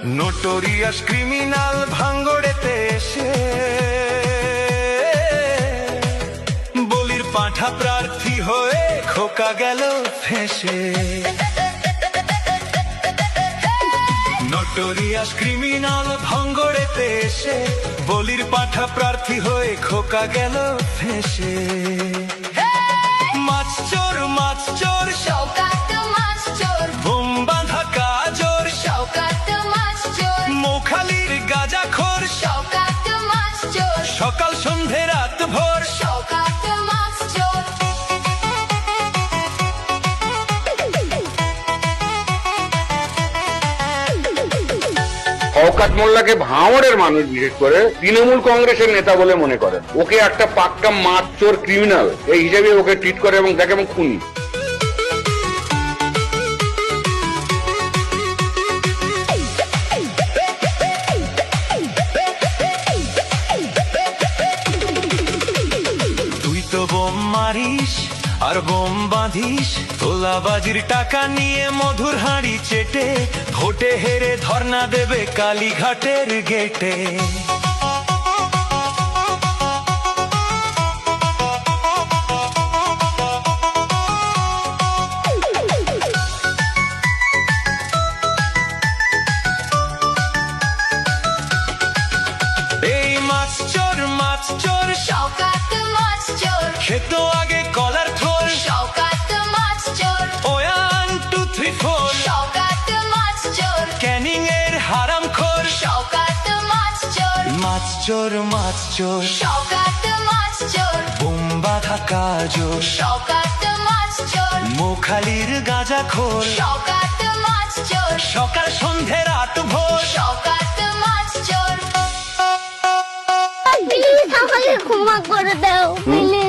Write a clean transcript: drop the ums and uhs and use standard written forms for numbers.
Notorious criminal ভাঙ্গড়েতে এসে বলির পাঁঠা প্রার্থী হয়ে খোকা গেল ফেঁসে। নোটোরিয়াস ক্রিমিনাল ভাঙ্গড়েতে এসে বলির পাঁঠা প্রার্থী হয়ে খোকা গেল ফেঁসে। মাছ চোর শওকাত মাছ চোর, বোম বাঁধা কাজর শওকাত মাছ চোর, মোখালির গাঁজাখোর শওকাত মাছ চোর, সকাল সন্ধে রাত ভোর শওকাত মাছ চোর। শওকত মোল্লাকে ভাঙড়ের মানুষ বিশেষ করে তৃণমূল কংগ্রেসের নেতা বলে মনে করেন। ওকে একটা পাক্কা মাছ চোর ক্রিমিনাল এই হিসেবে ওকে ট্রিট করে এবং তাকে এবং খুনি। তুই তো বোম মারিস আর বোম বাঁধিস, তোলাবাজির টাকা নিয়ে মধুর হাঁড়ি চেটে ভোটে হেরে ধর্ণা দেবে কালীঘাটের গেটে। এই মাছ চোর শওকাত মাছ চোর, খেতো আগে কলার থোর, শওকাত মাছ চোর, 1 2 3 4 শওকাত মাছ চোর, ক্যানিং এর হারাম খোর। শওকাত মাছ চোর, মাছ চোর শওকাত মাছ চোর, বোম বাঁধা কাজর শওকাত মাছ চোর, মোখালির গাঁজাখোর শওকাত মাছ চোর, সকাল সন্ধে রাত ভোর। শওকাত মাছ চোর। প্লিজ আমাকে ক্ষমা করে দাও প্লিজ।